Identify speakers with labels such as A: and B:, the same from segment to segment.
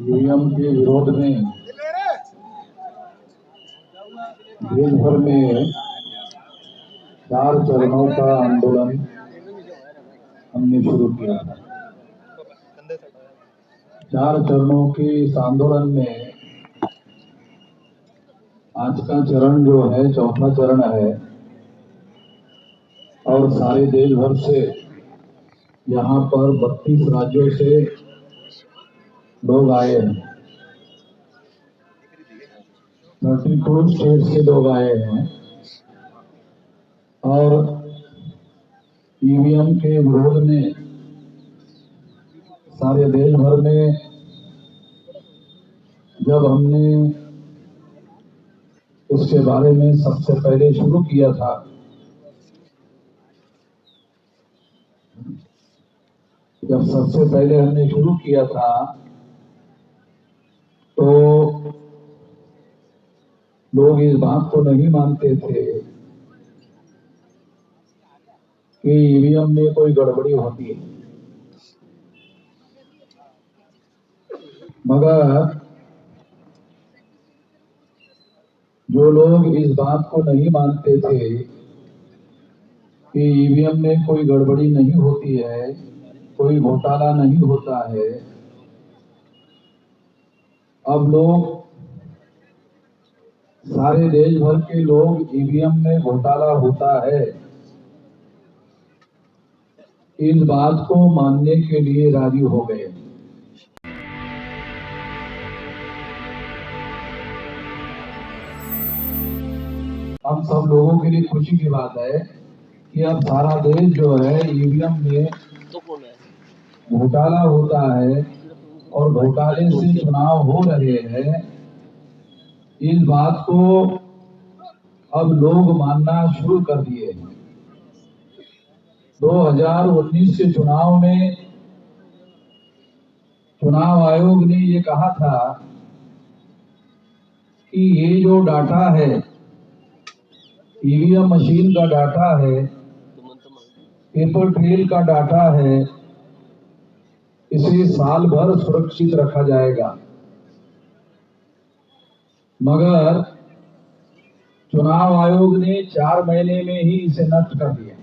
A: EVM के विरोध में देश भर में 4 चरणों का आंदोलन हमने शुरू किया था। 4 चरणों के इस आंदोलन में आज का चरण जो है चौथा चरण है और सारे देश भर से यहाँ पर 32 राज्यों से लोग आए हैं। 32 स्टेट से लोग आए हैं और ईवीएम के विरोध में सारे देश भर में जब हमने इसके बारे में सबसे पहले शुरू किया था तो लोग इस बात को नहीं मानते थे कि ईवीएम में कोई गड़बड़ी होती है, मगर जो लोग इस बात को नहीं मानते थे कि ईवीएम में कोई गड़बड़ी नहीं होती है, कोई घोटाला नहीं होता है, अब लोग सारे देश भर के लोग ईवीएम में घोटाला होता है इस बात को मानने के लिए राजी हो गए। हम सब लोगों के लिए खुशी की बात है कि अब सारा देश जो है ईवीएम में घोटाला होता है और घोटाले से चुनाव हो रहे हैं, इस बात को अब लोग मानना शुरू कर दिए हैं। 2019 के चुनाव में चुनाव आयोग ने ये कहा था कि ये जो डाटा है, ईवीएम मशीन का डाटा है, पेपर ट्रेल का डाटा है, इसे साल भर सुरक्षित रखा जाएगा। मगर चुनाव आयोग ने 4 महीने में ही इसे नष्ट कर दिया।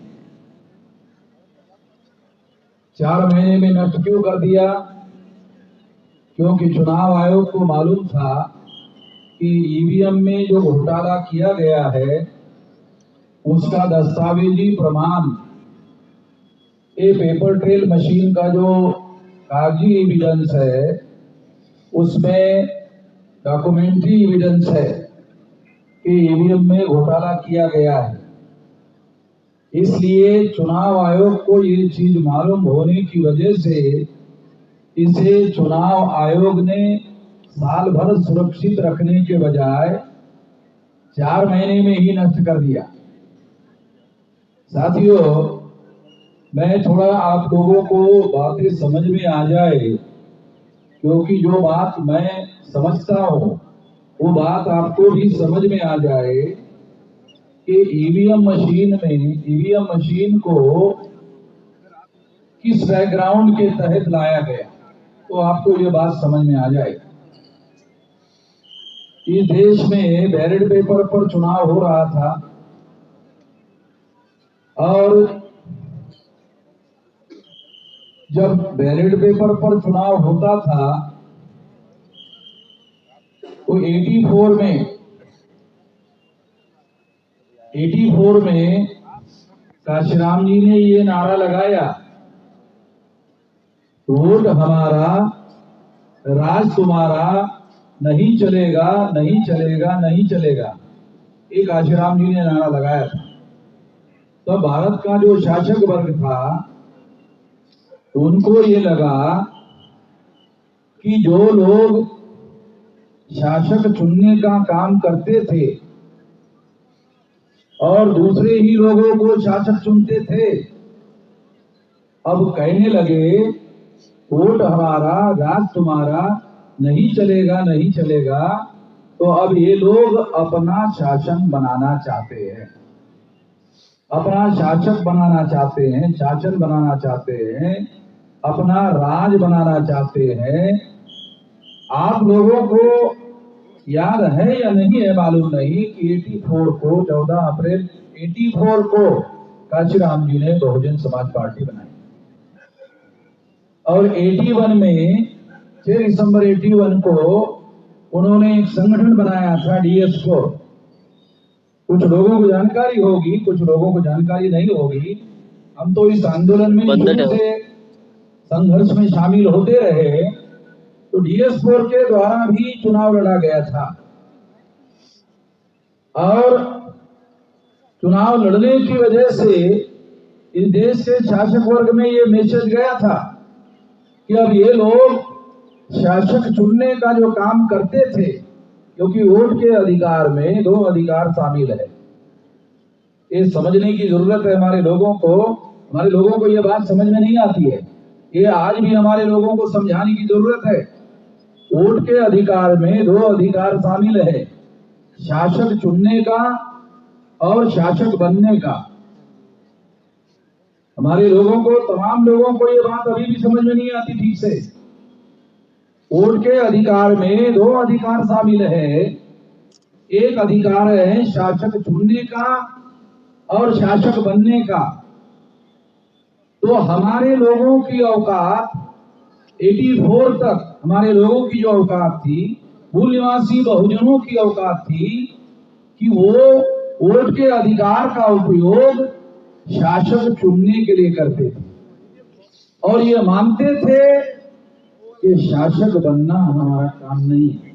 A: 4 महीने में नष्ट क्यों कर दिया? क्योंकि चुनाव आयोग को मालूम था कि ईवीएम में जो घोटाला किया गया है उसका दस्तावेजी प्रमाण, ये पेपर ट्रेल मशीन का जो कागजी एविडेंस है उसमें डॉक्यूमेंट्री एविडेंस है कि ईवीएम में घोटाला किया गया है। इसलिए चुनाव आयोग को ये चीज मालूम होने की वजह से इसे चुनाव आयोग ने साल भर सुरक्षित रखने के बजाय 4 महीने में ही नष्ट कर दिया। साथियों, मैं थोड़ा आप लोगों को बातें समझ में आ जाए, क्योंकि जो बात मैं समझता हूँ वो बात आपको भी समझ में आ जाए कि ईवीएम मशीन को किस बैकग्राउंड के तहत लाया गया, तो आपको ये बात समझ में आ जाए। इस देश में बैलेट पेपर पर चुनाव हो रहा था और जब बैलेट पेपर पर चुनाव होता था तो 84 में काशीराम जी ने ये नारा लगाया, वोट हमारा, राज तुम्हारा, नहीं चलेगा, नहीं चलेगा, नहीं चलेगा। ये काशीराम जी ने नारा लगाया था। तो भारत का जो शासक वर्ग था उनको ये लगा कि जो लोग शासक चुनने का काम करते थे और दूसरे ही लोगों को शासक चुनते थे, अब कहने लगे वोट हमारा, राज तुम्हारा, नहीं चलेगा, नहीं चलेगा। तो अब ये लोग अपना शासन बनाना चाहते हैं, अपना शासक बनाना चाहते हैं, शासन बनाना चाहते हैं, अपना राज बनाना चाहते हैं। आप लोगों को याद है या नहीं है मालूम नहीं कि 84 को 14 अप्रैल 84 को कांशीराम जी ने बहुजन समाज पार्टी बनाई और 81 में 6 दिसंबर 81 को उन्होंने एक संगठन बनाया था DS4। कुछ लोगों को जानकारी होगी, कुछ लोगों को जानकारी नहीं होगी। हम तो इस आंदोलन में शुरू से संघर्ष में शामिल होते रहे। तो DS4 के द्वारा भी चुनाव लड़ा गया था और चुनाव लड़ने की वजह से इस देश के शासक वर्ग में ये मैसेज गया था कि अब ये लोग शासक चुनने का जो काम करते थे, क्योंकि वोट के अधिकार में 2 अधिकार शामिल है। ये समझने की जरूरत है हमारे लोगों को ये बात समझ में नहीं आती है। ये आज भी हमारे लोगों को समझाने की जरूरत है। वोट के अधिकार में 2 अधिकार शामिल है, शासक चुनने का और शासक बनने का। हमारे लोगों को, तमाम लोगों को ये बात अभी भी समझ में नहीं आती ठीक से। वोट के अधिकार में 2 अधिकार शामिल है। एक अधिकार है शासक चुनने का और शासक बनने का। तो हमारे लोगों की औकात 84 तक, हमारे लोगों की जो औकात थी, मूल निवासी बहुजनों की औकात थी कि वो वोट के अधिकार का उपयोग शासक चुनने के लिए करते थे और ये मानते थे कि शासक बनना हमारा काम नहीं है।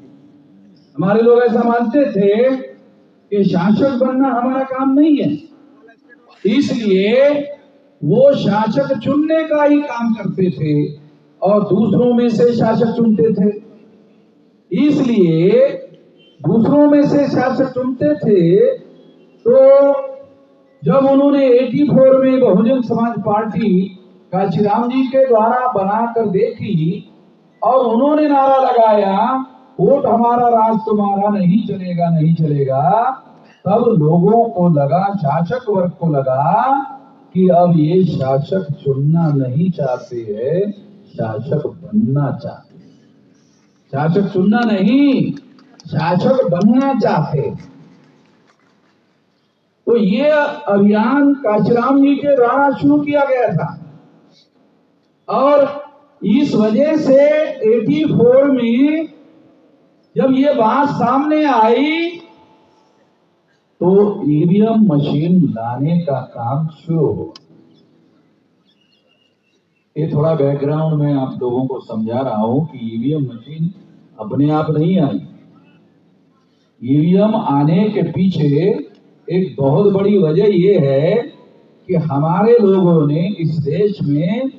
A: हमारे लोग ऐसा मानते थे कि शासक बनना हमारा काम नहीं है, इसलिए वो शासक चुनने का ही काम करते थे और दूसरों में से शासक चुनते थे। इसलिए दूसरों में से शासक चुनते थे। तो जब उन्होंने 84 में बहुजन समाज पार्टी कांशीराम जी के द्वारा बनाकर देखी और उन्होंने नारा लगाया, वोट हमारा राज तुम्हारा, नहीं चलेगा नहीं चलेगा, तब लोगों को लगा, शासक वर्ग को लगा कि अब ये शासक चुनना नहीं चाहते हैं, शासक बनना चाहते। शासक चुनना नहीं, शासक बनना चाहते। तो ये अभियान कांशीराम जी के द्वारा शुरू किया गया था और इस वजह से 84 में जब ये बात सामने आई तो ईवीएम मशीन लाने का काम शुरू हुआ। ये थोड़ा बैकग्राउंड में आप लोगों को समझा रहा हूं कि ईवीएम मशीन अपने आप नहीं आई। ईवीएम आने के पीछे एक बहुत बड़ी वजह ये है कि हमारे लोगों ने इस देश में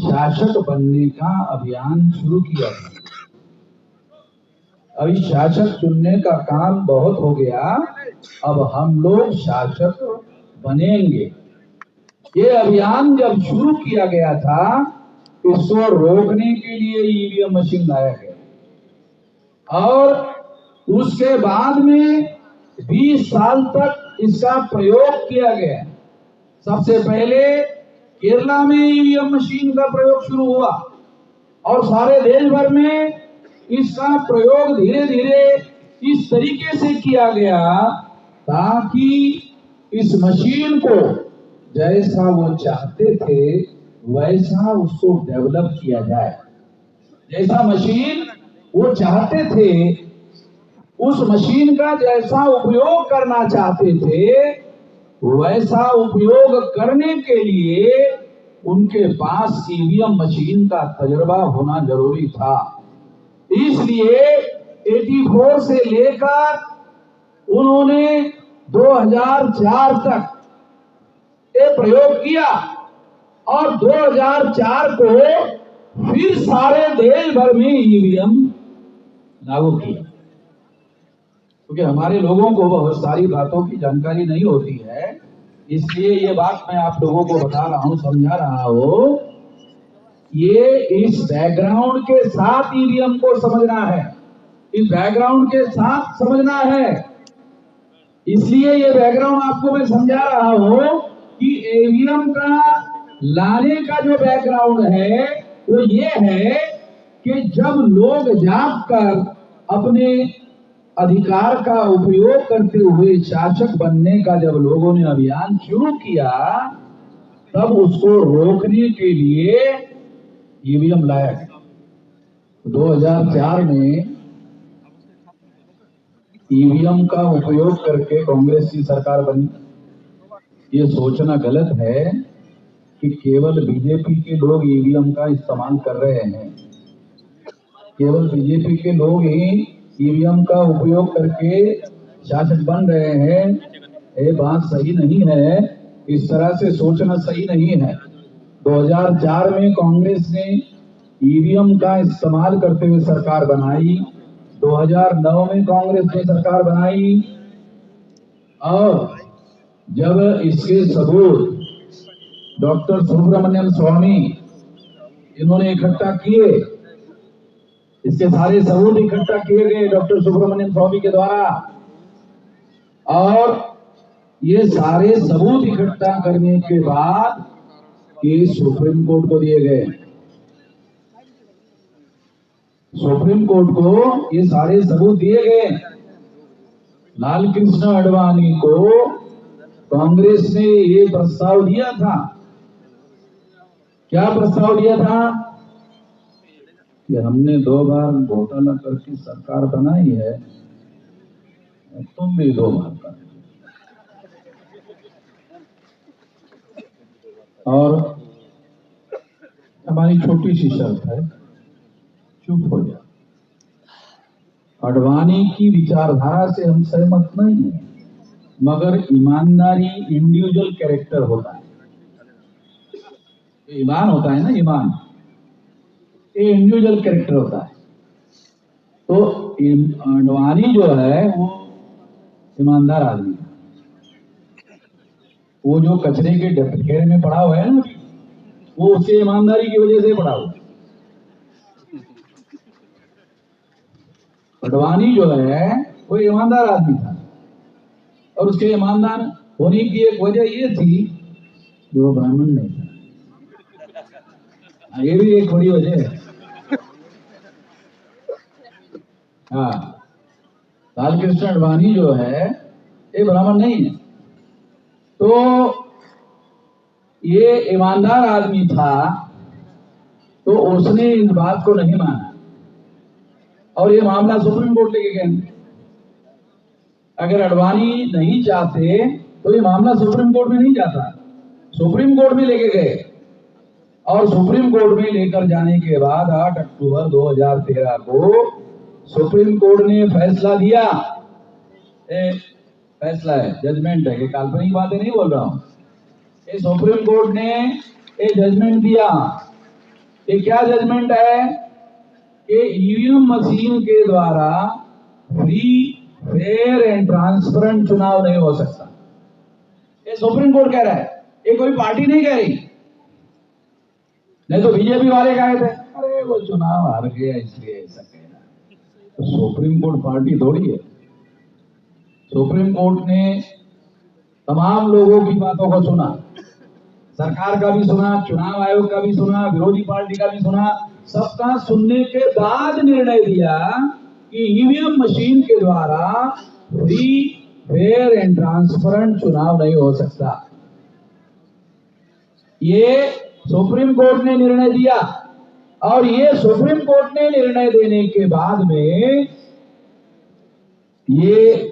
A: शासक बनने का अभियान शुरू किया था। अभी शासक चुनने का काम बहुत हो गया, अब हम लोग शासक बनेंगे। ये अभियान जब शुरू किया गया था, इसको रोकने के लिए ईवीएम मशीन लाया गया और उसके बाद में 20 साल तक इसका प्रयोग किया गया। सबसे पहले केरला में ईवीएम मशीन का प्रयोग शुरू हुआ और सारे देश भर में इसका प्रयोग धीरे धीरे इस तरीके से किया गया ताकि इस मशीन को जैसा वो चाहते थे वैसा उसको डेवलप किया जाए। जैसा मशीन वो चाहते थे, उस मशीन का जैसा उपयोग करना चाहते थे, वैसा उपयोग करने के लिए उनके पास ईवीएम मशीन का तजुर्बा होना जरूरी था। इसलिए 84 से लेकर उन्होंने 2004 तक ये प्रयोग किया और 2004 को फिर सारे देश भर में ईवीएम लागू किया। क्योंकि हमारे लोगों को बहुत सारी बातों की जानकारी नहीं होती है, इसलिए ये बात मैं आप लोगों को बता रहा हूं, समझा रहा हूं। ये इस बैकग्राउंड के साथ ईवीएम को समझना है, इस बैकग्राउंड के साथ समझना है। इसलिए ये बैकग्राउंड आपको मैं समझा रहा हूं कि ईवीएम का लाने का जो बैकग्राउंड है वो ये है कि जब लोग जागकर अपने अधिकार का उपयोग करते हुए शासक बनने का जब लोगों ने अभियान शुरू किया, तब उसको रोकने के लिए ईवीएम लाया गया। 2004 में ईवीएम का उपयोग करके कांग्रेस की सरकार बनी। ये सोचना गलत है कि केवल बीजेपी के लोग ईवीएम का इस्तेमाल कर रहे हैं, केवल बीजेपी के लोग ही ईवीएम का उपयोग करके शासक बन रहे हैं। ये बात सही नहीं है, इस तरह से सोचना सही नहीं है। 2004 में कांग्रेस ने ईवीएम का इस्तेमाल करते हुए सरकार बनाई, 2009 में कांग्रेस ने सरकार बनाई, और जब इसके सबूत डॉक्टर सुब्रमण्यम स्वामी इन्होंने इकट्ठा किए, इसके सारे सबूत इकट्ठा किए गए डॉक्टर सुब्रमण्यम स्वामी के द्वारा, और ये सारे सबूत इकट्ठा करने के बाद ये सुप्रीम कोर्ट को दिए गए। सुप्रीम कोर्ट को ये सारे सबूत दिए गए। लाल कृष्ण आडवाणी को कांग्रेस ने ये प्रस्ताव दिया था। क्या प्रस्ताव दिया था? कि हमने 2 बार घोटाला करके सरकार बनाई है, तुम भी 2 बार कर। और हमारी छोटी सी शर्त है, चुप हो जा। आडवाणी की विचारधारा से हम सहमत नहीं है, मगर ईमानदारी इंडिविजुअल कैरेक्टर होता है। ईमान होता है ना, ईमान ये इंडिविजुअल कैरेक्टर होता है। तो आडवाणी जो है वो ईमानदार आदमी है। वो जो कचरे के ढेर में पड़ा हुआ है ना, वो उसके ईमानदारी की वजह से पड़ा हुआ। आडवाणी जो है वो ईमानदार आदमी था, और उसके ईमानदार होने की एक वजह ये थी कि वो ब्राह्मण नहीं था। ये भी एक बड़ी वजह है। हाँ, लालकृष्ण आडवाणी जो है ये ब्राह्मण नहीं है, तो ये ईमानदार आदमी था, तो उसने इस बात को नहीं माना और ये मामला सुप्रीम कोर्ट लेके गए। अगर आडवाणी नहीं चाहते तो ये मामला सुप्रीम कोर्ट में नहीं जाता, सुप्रीम कोर्ट में लेके गए, और सुप्रीम कोर्ट में लेकर जाने के बाद 8 अक्टूबर 2013 को सुप्रीम कोर्ट ने फैसला दिया। फैसला है, जजमेंट है, कि काल्पनिक बातें नहीं बोल रहा हूं। ये सुप्रीम कोर्ट ने एक जजमेंट दिया। ये क्या जजमेंट है? कि ईवीएम मशीन के द्वारा फ्री, फेयर एंड ट्रांसपेरेंट चुनाव नहीं हो सकता। ये सुप्रीम कोर्ट कह रहा है, ये कोई पार्टी नहीं कह रही। नहीं तो बीजेपी वाले कहे थे अरे वो चुनाव हार गया इसलिए ऐसा कह रहा है। तो सुप्रीम कोर्ट पार्टी थोड़ी है। सुप्रीम कोर्ट ने तमाम लोगों की बातों को सुना, सरकार का भी सुना, चुनाव आयोग का भी सुना, विरोधी पार्टी का भी सुना। सबका सुनने के बाद निर्णय दिया कि ईवीएम मशीन के द्वारा फ्री, फेयर एंड ट्रांसपेरेंट चुनाव नहीं हो सकता। ये सुप्रीम कोर्ट ने निर्णय दिया, और ये सुप्रीम कोर्ट ने निर्णय देने के बाद में ये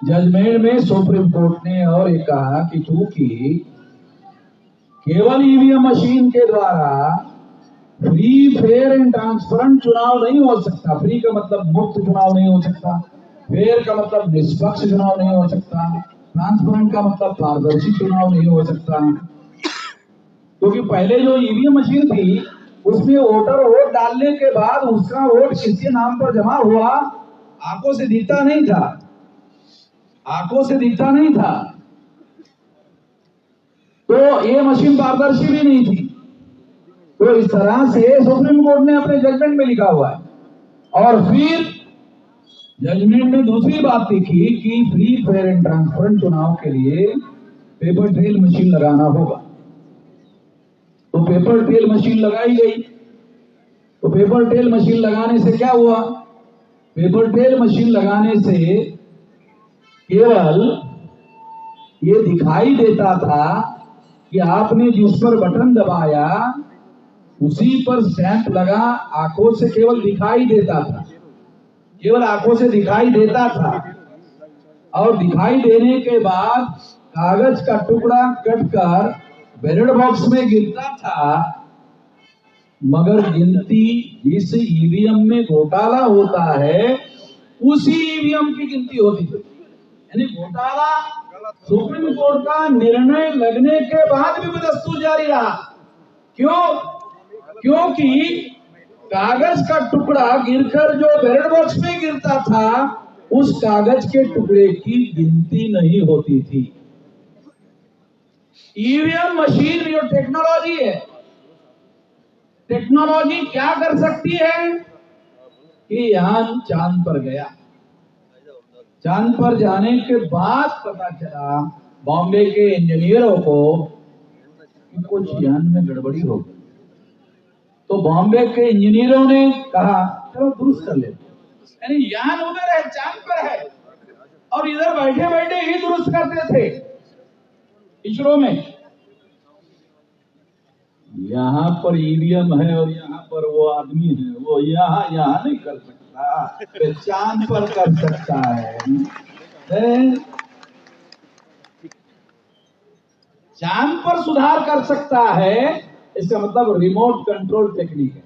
A: जजमेंट में सुप्रीम कोर्ट ने और ये कहा कि चूंकि केवल ईवीएम मशीन के द्वारा फ्री, फेयर एंड ट्रांसपेरेंट चुनाव नहीं हो सकता। फ्री का मतलब मुक्त चुनाव नहीं हो सकता, फेयर का मतलब निष्पक्ष चुनाव नहीं हो सकता, ट्रांसपेरेंट का मतलब पारदर्शी चुनाव नहीं हो सकता। क्योंकि पहले जो ईवीएम मशीन थी उसमें वोटर वोट डालने के बाद उसका वोट किसके नाम पर जमा हुआ आंखों से दिखता नहीं था, आंखों से दिखता नहीं था। तो ये मशीन पारदर्शी भी नहीं थी। तो इस तरह से सुप्रीम कोर्ट ने अपने जजमेंट में लिखा हुआ है। और फिर जजमेंट में दूसरी बात लिखी कि फ्री, फेयर एंड ट्रांसपेरेंट चुनाव के लिए पेपर ट्रेल मशीन लगाना होगा। तो पेपर ट्रेल मशीन लगाई गई। तो पेपर टेल मशीन लगाने से क्या हुआ? पेपर टेल मशीन लगाने से केवल ये दिखाई देता था कि आपने जिस पर बटन दबाया उसी पर स्टैंप लगा, आंखों से केवल दिखाई देता था, केवल आंखों से दिखाई देता था। और दिखाई देने के बाद कागज का टुकड़ा कटकर बैलेट बॉक्स में गिरता था, मगर गिनती जिस ईवीएम में घोटाला होता है उसी ईवीएम की गिनती होती थी। यानी घोटाला सुप्रीम कोर्ट का निर्णय लगने के बाद भी बदस्तूर जारी रहा। क्यों? क्योंकि कागज का टुकड़ा गिरकर जो बैलेट बॉक्स में गिरता था उस कागज के टुकड़े की गिनती नहीं होती थी। ईवीएम मशीन जो टेक्नोलॉजी है, टेक्नोलॉजी क्या कर सकती है कि यान चांद पर गया, चांद पर जाने के बाद पता चला बॉम्बे के इंजीनियरों को कि कुछ यान में गड़बड़ी हो गई। तो बॉम्बे के इंजीनियरों ने कहा चलो दुरुस्त कर लेते, यानी यान उधर है, चांद पर है, और इधर बैठे बैठे ही दुरुस्त करते थे इसरो में। यहाँ पर ईवीएम है और यहाँ पर वो आदमी है, वो यहाँ नहीं कर सकता, तो चांद पर कर सकता है। चांद पर सुधार कर सकता है, इसका मतलब रिमोट कंट्रोल टेक्निक है।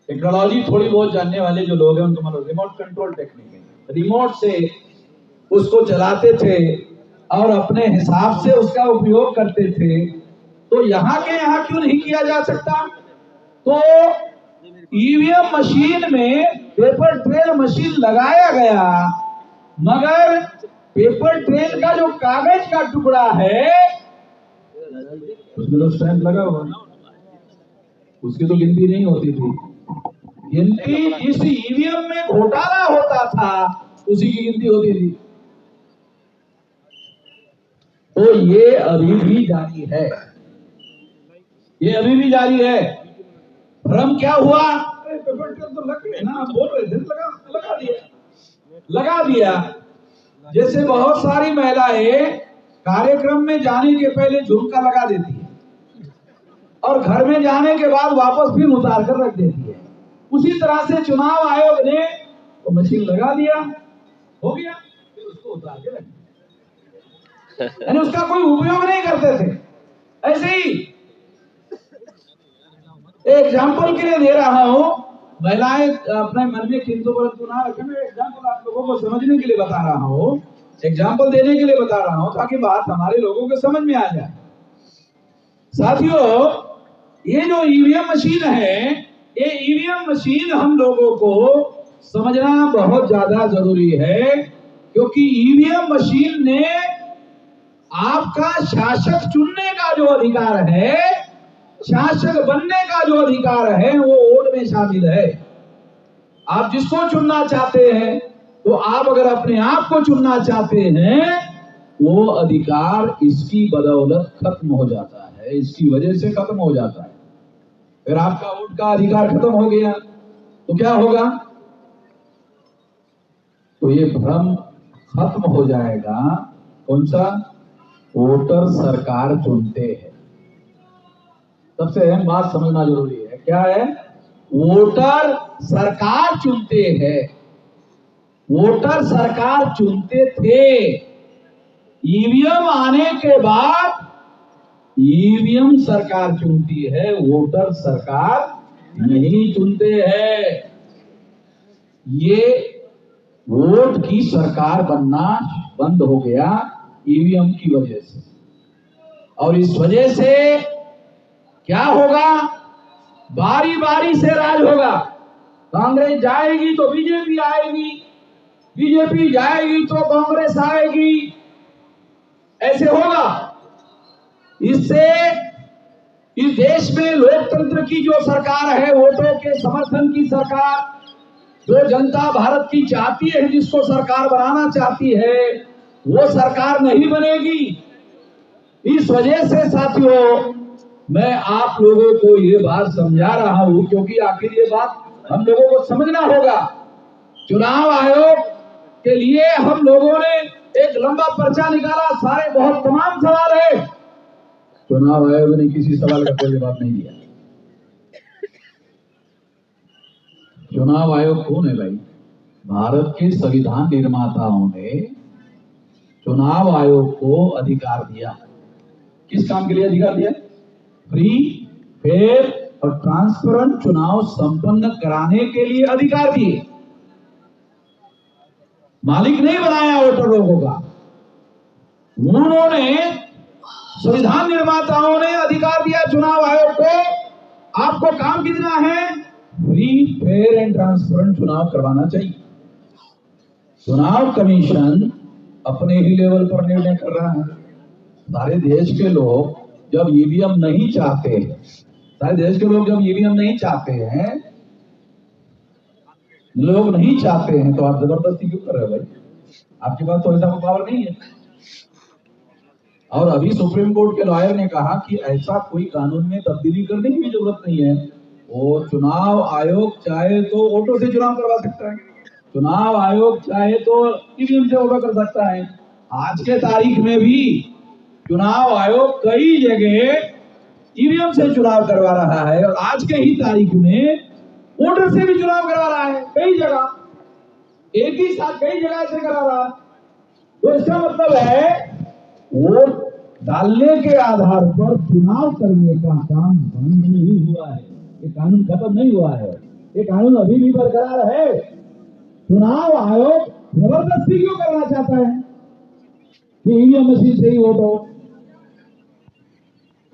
A: टेक्नोलॉजी थोड़ी बहुत जानने वाले जो लोग हैं उनको मतलब रिमोट कंट्रोल टेक्निक है। रिमोट से उसको चलाते थे और अपने हिसाब से उसका उपयोग करते थे। तो यहाँ के यहाँ क्यों नहीं किया जा सकता? तो ईवीएम मशीन में पेपर ट्रेल मशीन लगाया गया, मगर पेपर ट्रेल का जो कागज का टुकड़ा है उसमें तो स्टैंप लगा हुआ, उसकी तो गिनती नहीं होती थी। गिनती जिस ईवीएम में घोटाला होता था उसी की गिनती होती थी। तो ये अभी भी जारी है, ये अभी भी जारी है। भ्रम क्या हुआ? पेपर ट्रेल तो लग गए ना, आप बोल रहे थे, लगा दिया। जैसे बहुत सारी महिलाएं कार्यक्रम में जाने के पहले झुमका लगा देती है और घर में जाने के बाद वापस फिर उतार कर रख देती है, उसी तरह से चुनाव आयोग ने वो मशीन लगा दिया, हो गया, फिर उसको उतार के रख दिया, यानी उसका कोई उपयोग नहीं करते थे। ऐसे ही एग्जाम्पल के लिए दे रहा हूं, महिलाएं अपने मन में किंतु परंतु ना रखें, मैं एग्जाम्पल आप लोगों को समझने के लिए बता रहा हूं, एग्जाम्पल देने के लिए बता रहा हूं ताकि बात हमारे लोगों को समझ में आ जाए। साथियों, ये जो ईवीएम मशीन है, ये ईवीएम मशीन हम लोगों को समझना बहुत ज्यादा जरूरी है, क्योंकि ईवीएम मशीन ने आपका शासक चुनने का जो अधिकार है, शासक बनने का जो अधिकार है, वो वोट में शामिल है। आप जिसको चुनना चाहते हैं, तो आप अगर अपने आप को चुनना चाहते हैं, वो अधिकार इसकी बदौलत खत्म हो जाता है, इसकी वजह से खत्म हो जाता है। अगर आपका वोट का अधिकार खत्म हो गया तो क्या होगा? तो ये भ्रम खत्म हो जाएगा। कौन सा? वोटर सरकार चुनते हैं। सबसे अहम बात समझना जरूरी है, क्या है? वोटर सरकार चुनते हैं, वोटर सरकार चुनते थे। ईवीएम आने के बाद ईवीएम सरकार चुनती है, वोटर सरकार नहीं चुनते हैं। ये वोट की सरकार बनना बंद हो गया ईवीएम की वजह से, और इस वजह से क्या होगा? बारी बारी से राज होगा। कांग्रेस जाएगी तो बीजेपी आएगी, बीजेपी जाएगी तो कांग्रेस आएगी, ऐसे होगा। इससे इस देश में लोकतंत्र की जो सरकार है, वोटों के समर्थन की सरकार, जो जनता भारत की चाहती है, जिसको सरकार बनाना चाहती है, वो सरकार नहीं बनेगी। इस वजह से साथियों, मैं आप लोगों को ये बात समझा रहा हूं क्योंकि आखिर ये बात हम लोगों को समझना होगा। चुनाव आयोग के लिए हम लोगों ने एक लंबा पर्चा निकाला, सारे बहुत तमाम सवाल है, चुनाव आयोग ने किसी सवाल का कोई जवाब नहीं दिया। चुनाव आयोग कौन है भाई? भारत के संविधान निर्माताओं ने चुनाव आयोग को अधिकार दिया। किस काम के लिए अधिकार दिया? फ्री, फेयर और ट्रांसपेरेंट चुनाव संपन्न कराने के लिए अधिकार दिए। मालिक नहीं बनाया वोटर लोगों का, उन्होंने संविधान निर्माताओं ने अधिकार दिया चुनाव आयोग को। आपको काम कितना है? फ्री, फेयर एंड ट्रांसपेरेंट चुनाव करवाना चाहिए। चुनाव कमीशन अपने ही लेवल पर निर्णय कर रहा है। सारे देश के लोग जब ईवीएम नहीं चाहते हैं, सारे देश के लोग जब ईवीएम नहीं चाहते हैं, लोग नहीं चाहते हैं, तो आप जबरदस्ती क्यों कर रहे हो भाई? आपके पास तो ऐसा पावर नहीं है। और अभी सुप्रीम कोर्ट के लॉयर ने कहा कि ऐसा कोई कानून में तब्दीली करने की भी जरूरत नहीं है। और चुनाव आयोग चाहे तो वोटों से चुनाव करवा सकता है, चुनाव आयोग चाहे तो ईवीएम से वोट कर सकता है। आज के तारीख में भी चुनाव आयोग कई जगह ईवीएम से चुनाव करवा रहा है और आज के ही तारीख में वोटर से भी चुनाव करवा रहा है। कई जगह, एक ही साथ कई जगह से करा रहा है। तो इसका मतलब है वोट डालने के आधार पर चुनाव करने का काम बंद नहीं हुआ है, ये कानून खत्म नहीं हुआ है, ये कानून अभी भी बरकरार है। चुनाव आयोग जबरदस्ती क्यों करना चाहता है कि ईवीएम मशीन से ही वोट हो?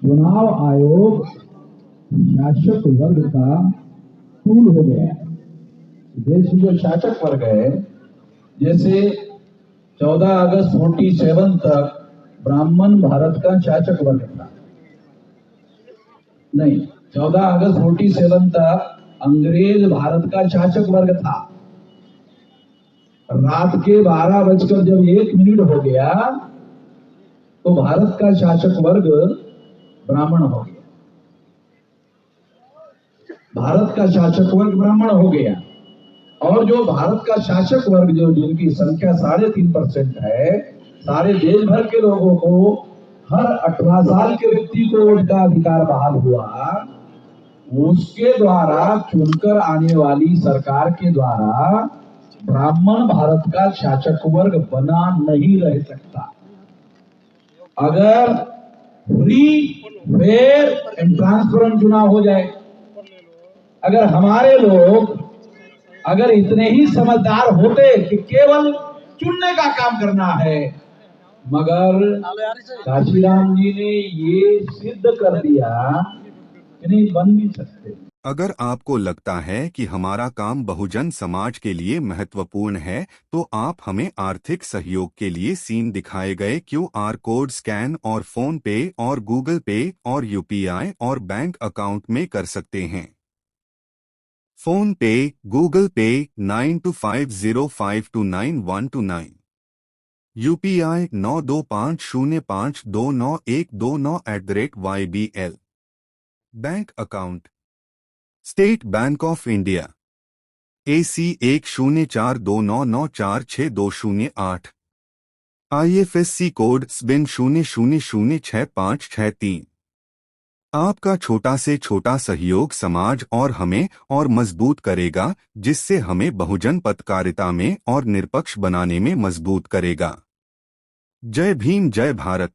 A: चुनाव आयोग शासक वर्ग का टूल हो गया है। देश में जो शासक वर्ग है, जैसे 14 अगस्त 47 तक ब्राह्मण भारत का शासक वर्ग था, नहीं 14 अगस्त 47 तक अंग्रेज भारत का शासक वर्ग था। रात के 12 बजकर जब 1 मिनट हो गया तो भारत का शासक वर्ग ब्राह्मण हो गया। भारत का शासक वर्ग ब्राह्मण हो गया और जो भारत का शासक वर्ग जो जिनकी संख्या 3.5% है, सारे देश भर के लोगों को हर 18 साल के व्यक्ति को वोट का अधिकार बहाल हुआ। उसके द्वारा चुनकर आने वाली सरकार के द्वारा ब्राह्मण भारत का शासक वर्ग बना नहीं रह सकता। अगर फ्री, फेयर एंड ट्रांसपेरेंट चुनाव हो जाए, अगर हमारे लोग अगर इतने ही समझदार होते कि केवल चुनने का काम करना है, मगर काशीराम जी ने ये सिद्ध कर दिया कि नहीं बन नहीं सकते।
B: अगर आपको लगता है कि हमारा काम बहुजन समाज के लिए महत्वपूर्ण है, तो आप हमें आर्थिक सहयोग के लिए सीन दिखाए गए QR कोड स्कैन और फोन पे और गूगल पे और UPI और बैंक अकाउंट में कर सकते हैं। फोन पे, गूगल पे 9250529129, UPI 9250529129 bank account state bank of India AC 104299462008, IFSC code SBIN 00066563। आपका छोटा से छोटा सहयोग समाज और हमें और मजबूत करेगा, जिससे हमें बहुजन पत्रकारिता में और निष्पक्ष बनाने में मजबूत करेगा। जय भीम, जय भारत।